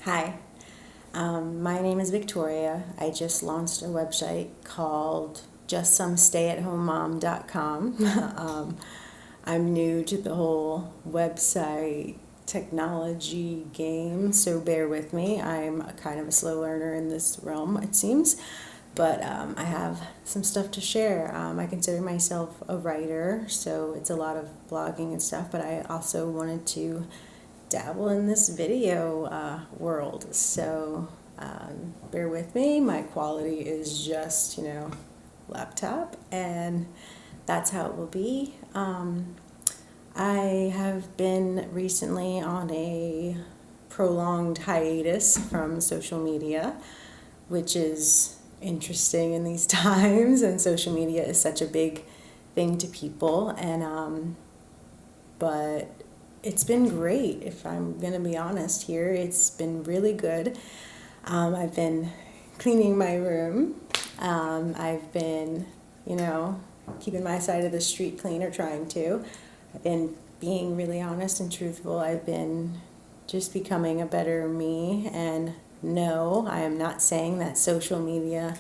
Hi, my name is Victoria. I just launched a website called justsomestayatHomeMom.com. I'm new to the whole website technology game, so bear with me. I'm a kind of a slow learner in this realm, it seems, but I have some stuff to share. I consider myself a writer, so it's a lot of blogging and stuff, but I also wanted to dabble in this video world. So bear with me. My quality is just, laptop, and that's how it will be. I have been recently on a prolonged hiatus from social media, which is interesting in these times, and social media is such a big thing to people, and but it's been great. If I'm going to be honest here, it's been really good. I've been cleaning my room. I've been, keeping my side of the street clean, or trying to. I've been being really honest and truthful. I've been just becoming a better me. And no, I am not saying that social media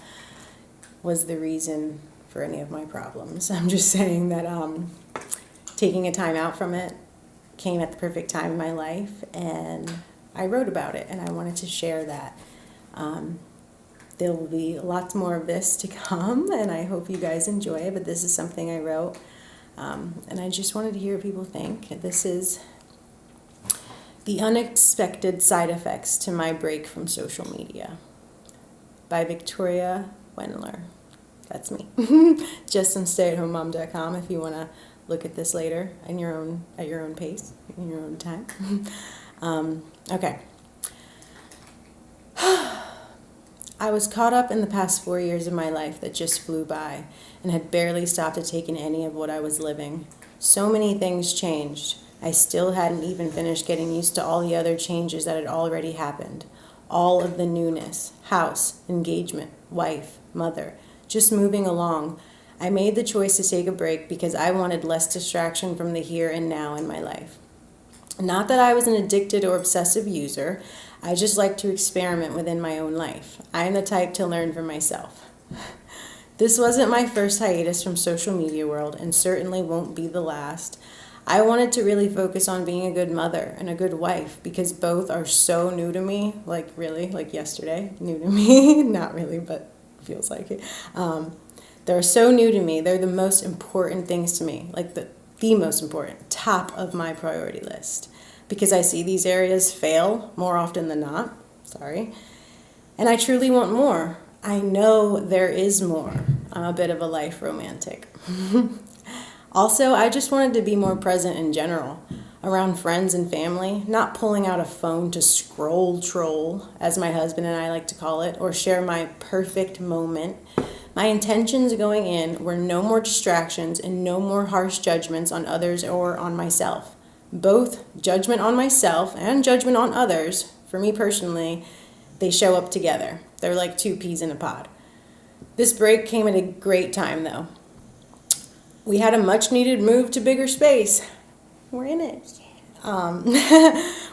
was the reason for any of my problems. I'm just saying that taking a time out from it came at the perfect time in my life, and I wrote about it, and I wanted to share that. There will be lots more of this to come, and I hope you guys enjoy it, but this is something I wrote, and I just wanted to hear what people think. This is The Unexpected Side Effects to My Break from Social Media by Victoria Wendler. That's me. JustSomeStayAtHomeMom.com if you want to look at this later at your own pace, in your own time. Okay. I was caught up in the past 4 years of my life that just flew by, and had barely stopped to take in any of what I was living. So many things changed. I still hadn't even finished getting used to all the other changes that had already happened. All of the newness: house, engagement, wife, mother, just moving along. I made the choice to take a break because I wanted less distraction from the here and now in my life. Not that I was an addicted or obsessive user. I just like to experiment within my own life. I am the type to learn for myself. This wasn't my first hiatus from social media world, and certainly won't be the last. I wanted to really focus on being a good mother and a good wife, because both are so new to me, like yesterday, new to me, not really, but feels like it. They're so new to me. They're the most important things to me, like the most important, top of my priority list, because I see these areas fail more often than not. Sorry. And I truly want more. I know there is more. I'm a bit of a life romantic. Also, I just wanted to be more present in general, around friends and family, not pulling out a phone to scroll troll, as my husband and I like to call it, or share my perfect moment. My intentions going in were no more distractions and no more harsh judgments on others or on myself. Both judgment on myself and judgment on others, for me personally, they show up together. They're like two peas in a pod. This break came at a great time, though. We had a much-needed move to bigger space. We're in it.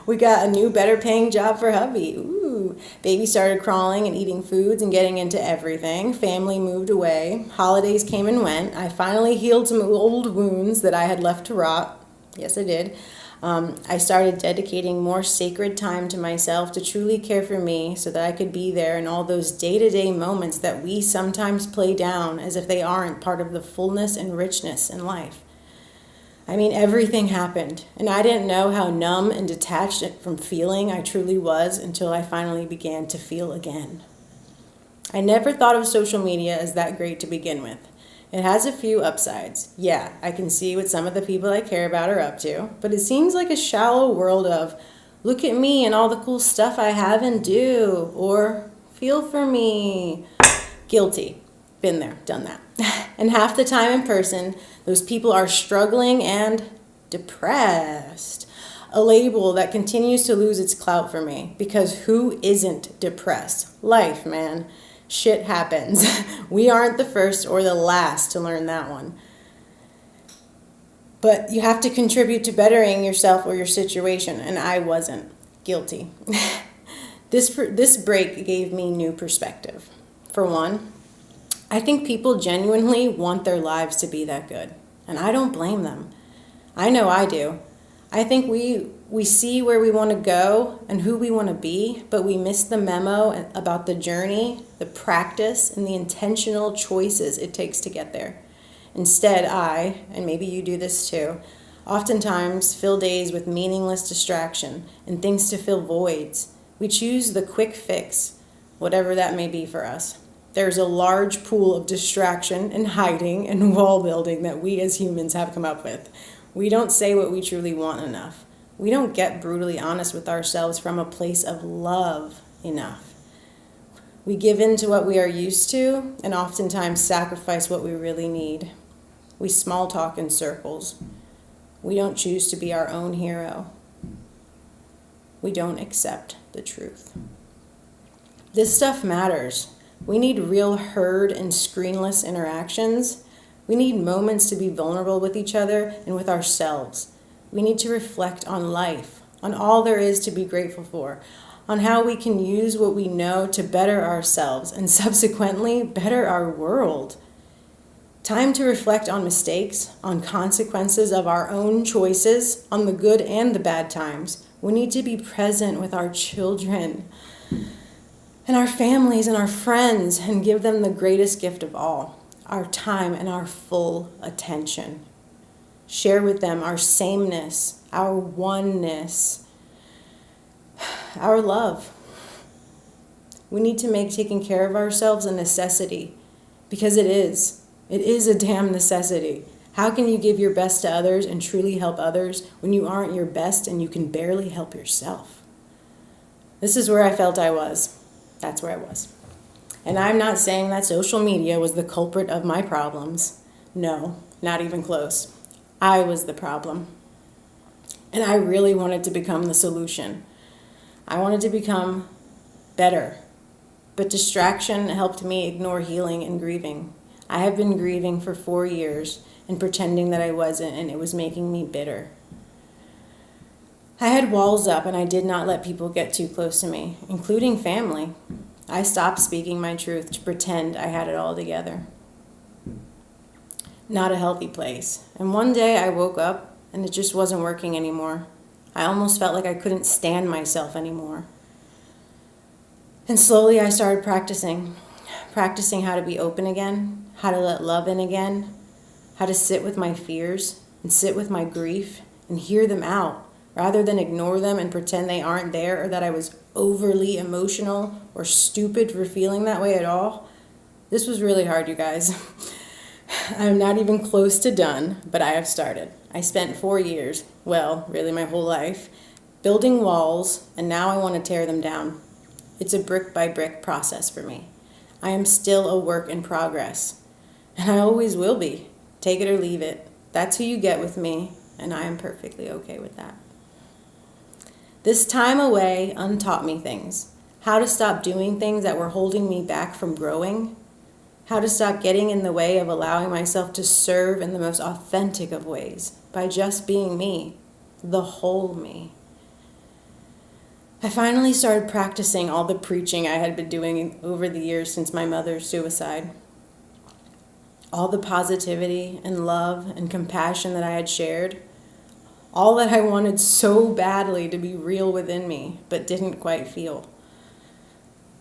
We got a new, better-paying job for hubby. Ooh. Baby started crawling and eating foods and getting into everything. Family moved away. Holidays came and went. I finally healed some old wounds that I had left to rot. Yes, I did. I started dedicating more sacred time to myself to truly care for me, so that I could be there in all those day-to-day moments that we sometimes play down as if they aren't part of the fullness and richness in life. I mean, everything happened, and I didn't know how numb and detached from feeling I truly was until I finally began to feel again. I never thought of social media as that great to begin with. It has a few upsides. Yeah, I can see what some of the people I care about are up to, but it seems like a shallow world of, look at me and all the cool stuff I have and do, or feel for me. Guilty. Been there, done that. And half the time in person, those people are struggling and depressed. A label that continues to lose its clout for me, because who isn't depressed? Life, man. Shit happens. We aren't the first or the last to learn that one. But you have to contribute to bettering yourself or your situation, and I wasn't. Guilty. This break gave me new perspective. For one, I think people genuinely want their lives to be that good, and I don't blame them. I know I do. I think we see where we want to go and who we want to be, but we miss the memo about the journey, the practice, and the intentional choices it takes to get there. Instead, and maybe you do this too, oftentimes fill days with meaningless distraction and things to fill voids. We choose the quick fix, whatever that may be for us. There's a large pool of distraction and hiding and wall building that we as humans have come up with. We don't say what we truly want enough. We don't get brutally honest with ourselves from a place of love enough. We give in to what we are used to and oftentimes sacrifice what we really need. We small talk in circles. We don't choose to be our own hero. We don't accept the truth. This stuff matters. We need real heard and screenless interactions. We need moments to be vulnerable with each other and with ourselves. We need to reflect on life, on all there is to be grateful for, on how we can use what we know to better ourselves and subsequently better our world. Time to reflect on mistakes, on consequences of our own choices, on the good and the bad times. We need to be present with our children and our families and our friends and give them the greatest gift of all, our time and our full attention. Share with them our sameness, our oneness, our love. We need to make taking care of ourselves a necessity, because it is. It is a damn necessity. How can you give your best to others and truly help others when you aren't your best and you can barely help yourself? This is where I felt I was. That's where I was. And I'm not saying that social media was the culprit of my problems. No, not even close. I was the problem. And I really wanted to become the solution. I wanted to become better. But distraction helped me ignore healing and grieving. I have been grieving for 4 years and pretending that I wasn't, and it was making me bitter. I had walls up and I did not let people get too close to me, including family. I stopped speaking my truth to pretend I had it all together. Not a healthy place. And one day I woke up and it just wasn't working anymore. I almost felt like I couldn't stand myself anymore. And slowly I started practicing how to be open again, how to let love in again, how to sit with my fears and sit with my grief and hear them out rather than ignore them and pretend they aren't there or that I was overly emotional or stupid for feeling that way at all. This was really hard, you guys. I'm not even close to done, but I have started. I spent 4 years, well, really my whole life, building walls, and now I want to tear them down. It's a brick by brick process for me. I am still a work in progress, and I always will be. Take it or leave it. That's who you get with me, and I am perfectly okay with that. This time away untaught me things. How to stop doing things that were holding me back from growing. How to stop getting in the way of allowing myself to serve in the most authentic of ways by just being me, the whole me. I finally started practicing all the preaching I had been doing over the years since my mother's suicide. All the positivity and love and compassion that I had shared. All that I wanted so badly to be real within me, but didn't quite feel.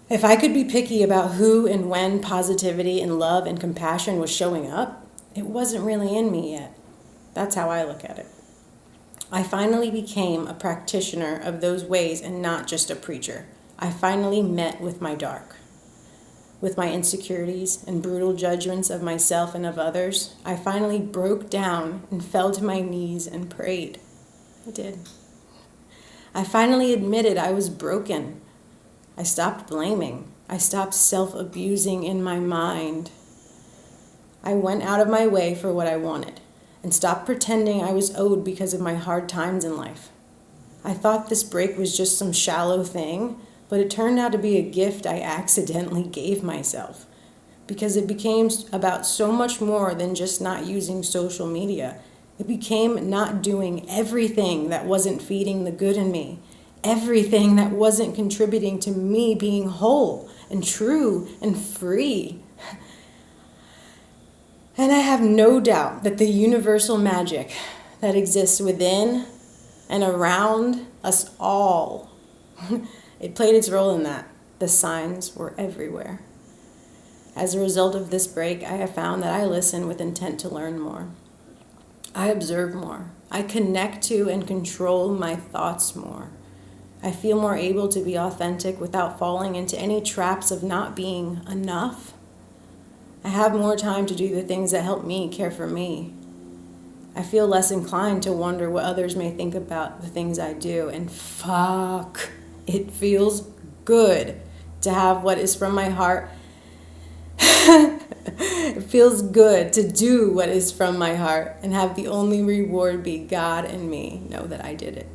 If I could be picky about who and when positivity and love and compassion was showing up, it wasn't really in me yet. That's how I look at it. I finally became a practitioner of those ways and not just a preacher. I finally met with my dark. With my insecurities and brutal judgments of myself and of others, I finally broke down and fell to my knees and prayed. I did. I finally admitted I was broken. I stopped blaming. I stopped self-abusing in my mind. I went out of my way for what I wanted and stopped pretending I was owed because of my hard times in life. I thought this break was just some shallow thing, but it turned out to be a gift I accidentally gave myself because it became about so much more than just not using social media. It became not doing everything that wasn't feeding the good in me everything that wasn't contributing to me being whole and true and free. And I have no doubt that the universal magic that exists within and around us all, it played its role in that. The signs were everywhere. As a result of this break, I have found that I listen with intent to learn more. I observe more. I connect to and control my thoughts more. I feel more able to be authentic without falling into any traps of not being enough. I have more time to do the things that help me care for me. I feel less inclined to wonder what others may think about the things I do. And fuck, it feels good to have what is from my heart. It feels good to do what is from my heart and have the only reward be God and me know that I did it.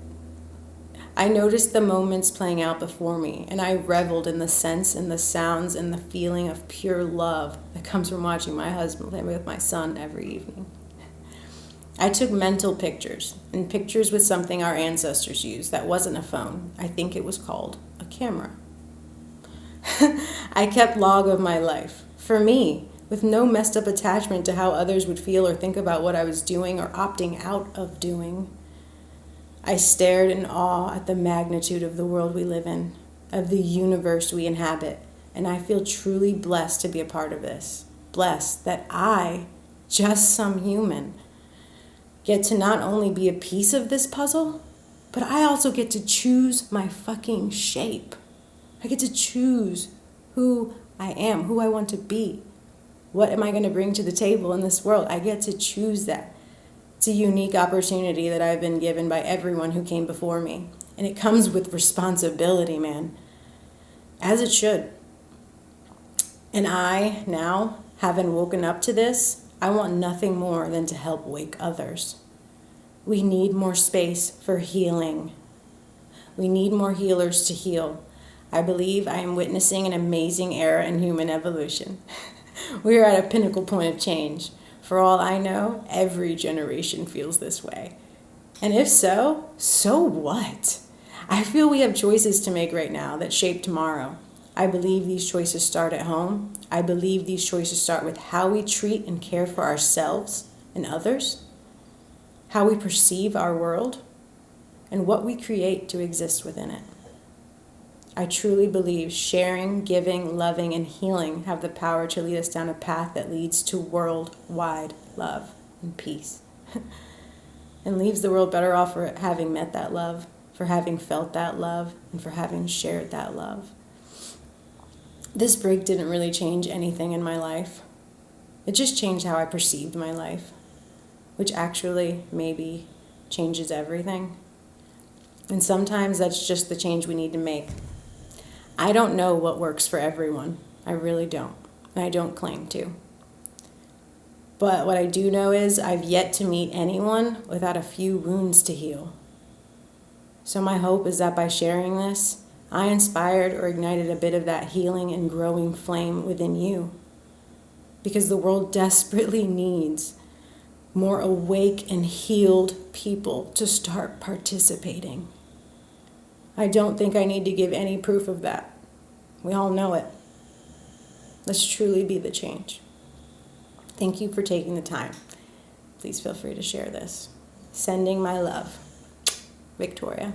I noticed the moments playing out before me, and I reveled in the sense and the sounds and the feeling of pure love that comes from watching my husband play with my son every evening. I took mental pictures, and pictures with something our ancestors used that wasn't a phone. I think it was called a camera. I kept log of my life, for me, with no messed up attachment to how others would feel or think about what I was doing or opting out of doing. I stared in awe at the magnitude of the world we live in, of the universe we inhabit, and I feel truly blessed to be a part of this. Blessed that I, just some human, get to not only be a piece of this puzzle, but I also get to choose my fucking shape. I get to choose who I am, who I want to be. What am I going to bring to the table in this world? I get to choose that. It's a unique opportunity that I've been given by everyone who came before me. And it comes with responsibility, man. As it should. And I, now, having woken up to this, I want nothing more than to help wake others. We need more space for healing. We need more healers to heal. I believe I am witnessing an amazing era in human evolution. We are at a pinnacle point of change. For all I know, every generation feels this way. And if so, so what? I feel we have choices to make right now that shape tomorrow. I believe these choices start at home. I believe these choices start with how we treat and care for ourselves and others, how we perceive our world, and what we create to exist within it. I truly believe sharing, giving, loving, and healing have the power to lead us down a path that leads to worldwide love and peace. And leaves the world better off for having met that love, for having felt that love, and for having shared that love. This break didn't really change anything in my life. It just changed how I perceived my life, which actually maybe changes everything. And sometimes that's just the change we need to make. I don't know what works for everyone. I really don't. And I don't claim to. But what I do know is I've yet to meet anyone without a few wounds to heal. So my hope is that by sharing this, I inspired or ignited a bit of that healing and growing flame within you. Because the world desperately needs more awake and healed people to start participating. I don't think I need to give any proof of that. We all know it. Let's truly be the change. Thank you for taking the time. Please feel free to share this. Sending my love. Victoria.